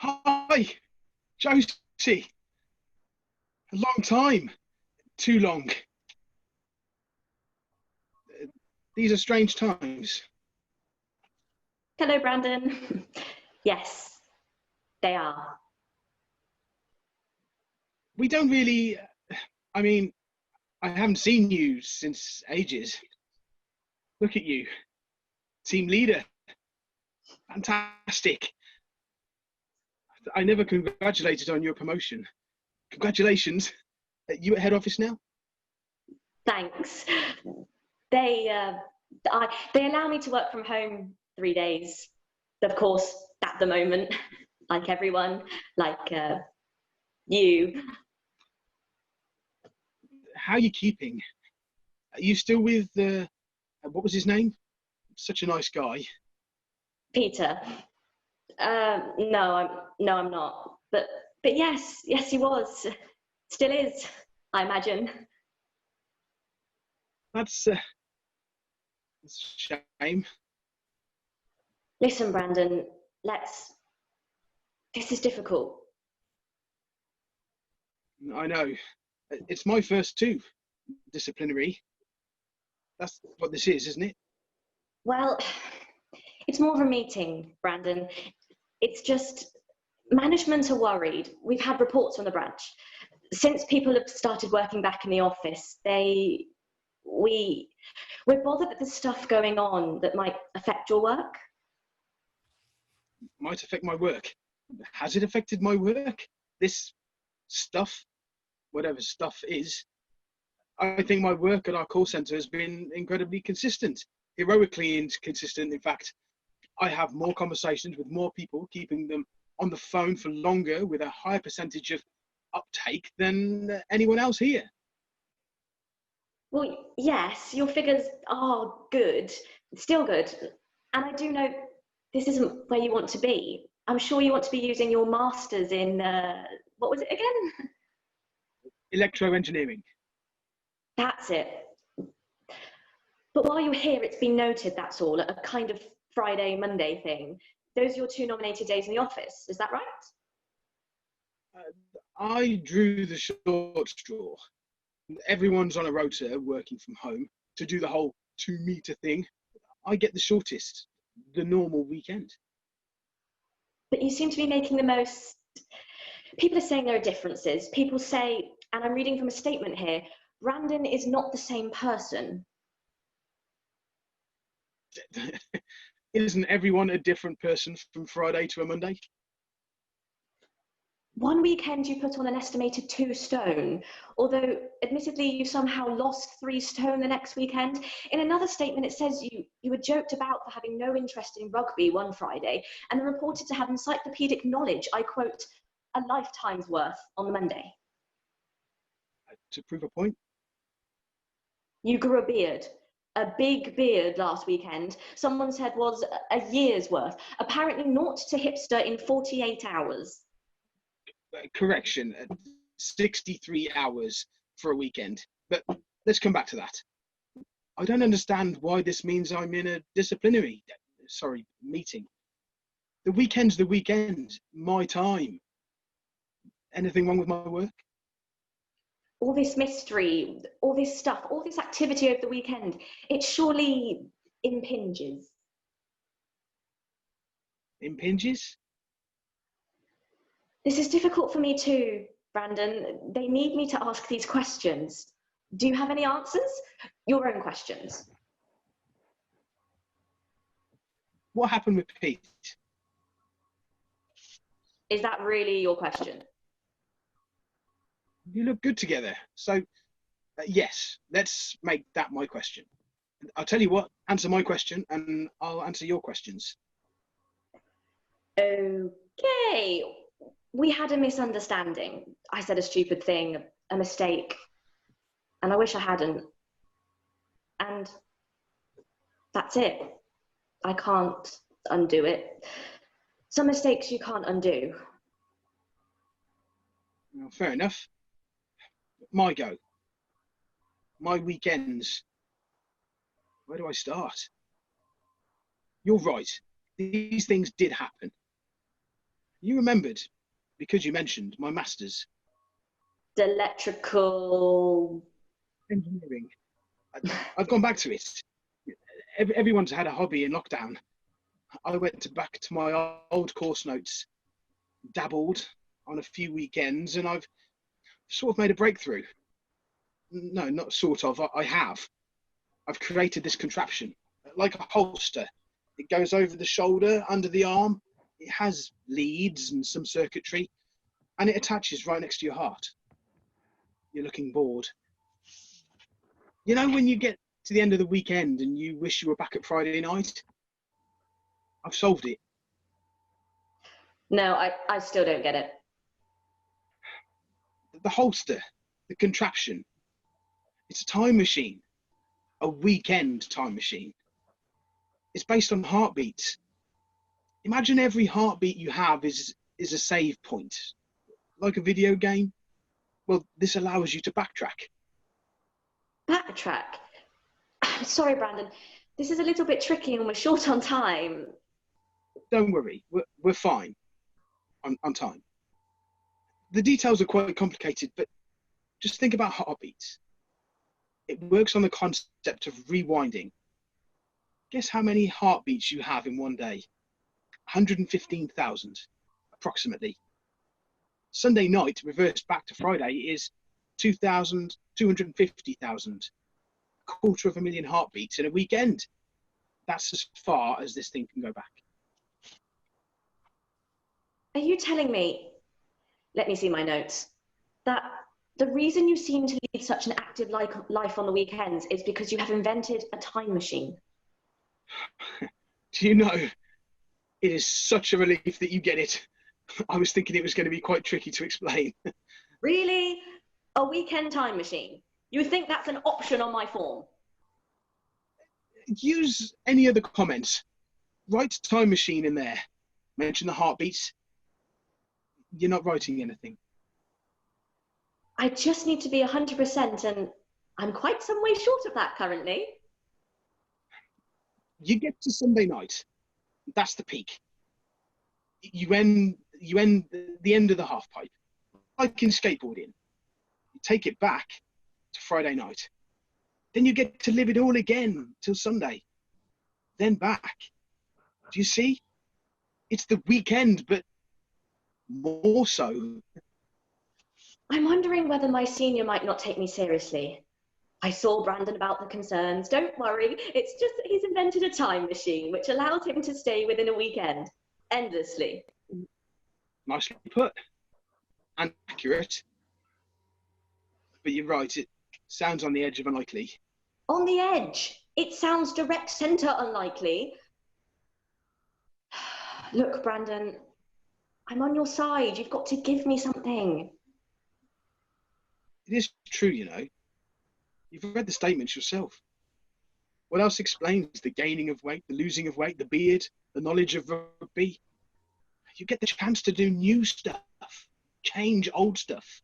Hi, Josie. A long time. Too long. These are strange times. Hello, Brandon. Yes, they are. We don't really. I mean, I haven't seen you since ages. Look at you. Team leader. Fantastic. I never congratulated on your promotion. Congratulations. You at head office now? Thanks. They they allow me to work from home 3 days. Of course, at the moment, like everyone, like you, How are you keeping? Are you still with, what was his name? Such a nice guy. Peter. No, I'm not. But yes, he was. Still is, I imagine. That's a shame. Listen, Brandon, let's. This is difficult. I know. It's my first too. Disciplinary. That's what this is, isn't it? Well, it's more of a meeting, Brandon. It's just management are worried. We've had reports from the branch. Since people have started working back in the office, we, we're bothered that there's stuff going on that might affect your work. Might affect my work. Has it affected my work? This stuff, whatever stuff is. I think my work at our call centre has been incredibly consistent, heroically consistent. In fact, I have more conversations with more people, keeping them on the phone for longer with a higher percentage of uptake than anyone else here. Well, yes, your figures are good, still good. And I do know this isn't where you want to be. I'm sure you want to be using your master's in, what was it again? Electro-engineering. That's it. But while you're here, it's been noted, that's all, a kind of Friday, Monday thing. Those are your two nominated days in the office, is that right? I drew the short straw. Everyone's on a rota working from home to do the whole 2 meter thing. I get the shortest, the normal weekend. But you seem to be making the most. People are saying there are differences. People say, and I'm reading from a statement here, Brandon is not the same person. Isn't everyone a different person from Friday to a Monday? One weekend you put on an estimated 2 stone, although admittedly you somehow lost 3 stone the next weekend. In another statement it says you were joked about for having no interest in rugby one Friday and then reported to have encyclopedic knowledge, I quote, a lifetime's worth on the Monday. To prove a point? You grew a beard. A big beard last weekend. Someone said was a year's worth. Apparently not to hipster in 48 hours. Correction, 63 hours for a weekend. But let's come back to that. I don't understand why this means I'm in a meeting. The weekend's the weekend, my time. Anything wrong with my work? All this mystery, all this stuff, all this activity over the weekend, it surely impinges. Impinges? This is difficult for me too, Brandon. They need me to ask these questions. Do you have any answers? Your own questions. What happened with Pete? Is that really your question? You look good together. So, yes, let's make that my question. I'll tell you what, answer my question and I'll answer your questions. Okay. We had a misunderstanding. I said a stupid thing, a mistake, and I wish I hadn't. And that's it. I can't undo it. Some mistakes you can't undo. Well, fair enough. My go. My weekends. Where do I start? You're right. These things did happen. You remembered, because you mentioned my master's. The electrical. Engineering. I've gone back to it. Everyone's had a hobby in lockdown. I went back to my old course notes, dabbled on a few weekends, and I've sort of made a breakthrough. No, not sort of, I have. I've created this contraption, like a holster. It goes over the shoulder, under the arm. It has leads and some circuitry, and it attaches right next to your heart. You're looking bored. You know when you get to the end of the weekend and you wish you were back at Friday night? I've solved it. No, I still don't get it. The holster, the contraption, it's a time machine, a weekend time machine. It's based on heartbeats. Imagine every heartbeat you have is a save point, like a video game. Well, this allows you to backtrack. Backtrack? Sorry, Brandon. This is a little bit tricky and we're short on time. Don't worry, we're fine on time. The details are quite complicated, but just think about heartbeats. It works on the concept of rewinding. Guess how many heartbeats you have in one day? 115,000, approximately. Sunday night, reversed back to Friday, is 250,000. A quarter of a million heartbeats in a weekend. That's as far as this thing can go back. Are you telling me, let me see my notes, that the reason you seem to lead such an active life on the weekends is because you have invented a time machine? Do you know, it is such a relief that you get it. I was thinking it was going to be quite tricky to explain. Really? A weekend time machine? You think that's an option on my form? Use any other comments. Write time machine in there. Mention the heartbeats. You're not writing anything. I just need to be 100%, and I'm quite some way short of that currently. You get to Sunday night. That's the peak. You end the end of the half pipe, like in skateboarding. You take it back to Friday night. Then you get to live it all again till Sunday. Then back. Do you see? It's the weekend, but more so. I'm wondering whether my senior might not take me seriously. I saw Brandon about the concerns. Don't worry. It's just that he's invented a time machine which allows him to stay within a weekend endlessly. Nicely put. And accurate. But you're right, it sounds on the edge of unlikely. On the edge? It sounds direct centre unlikely. Look, Brandon, I'm on your side. You've got to give me something. It is true, you know. You've read the statements yourself. What else explains the gaining of weight, the losing of weight, the beard, the knowledge of rugby? You get the chance to do new stuff, change old stuff.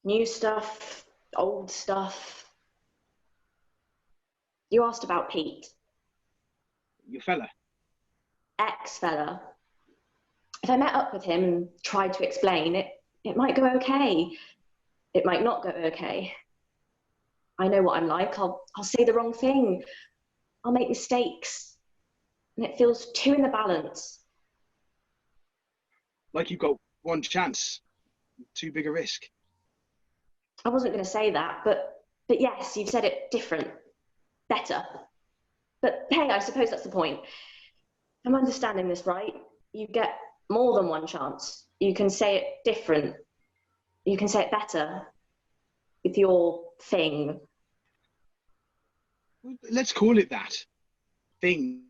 New stuff, old stuff. You asked about Pete. Your fella. Ex-fella. If I met up with him and tried to explain it, it might go okay. It might not go okay. I know what I'm like. I'll say the wrong thing. I'll make mistakes. And it feels too in the balance. Like you've got one chance, too big a risk. I wasn't going to say that, but yes, you've said it different. Better. But hey, I suppose that's the point. I'm understanding this right. You get more than one chance. You can say it different. You can say it better with your thing. Let's call it that. Thing.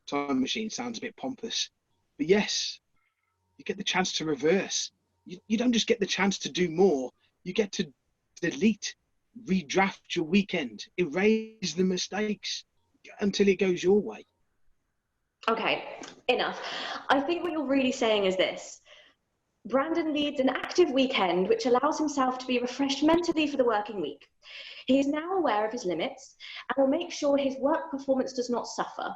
Time machine sounds a bit pompous. But yes, you get the chance to reverse. You don't just get the chance to do more. You get to delete, redraft your weekend, erase the mistakes until it goes your way. Okay, enough. I think what you're really saying is this. Brandon leads an active weekend which allows himself to be refreshed mentally for the working week. He is now aware of his limits and will make sure his work performance does not suffer.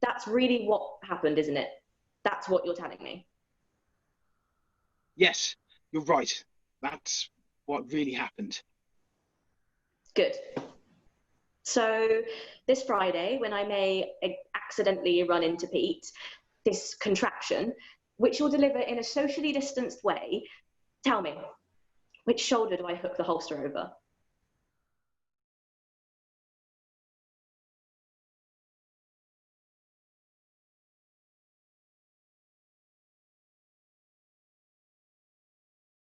That's really what happened, isn't it? That's what you're telling me. Yes, you're right. That's what really happened. Good. So this Friday, when I may accidentally run into Pete, this contraption, which you'll deliver in a socially distanced way, tell me, which shoulder do I hook the holster over?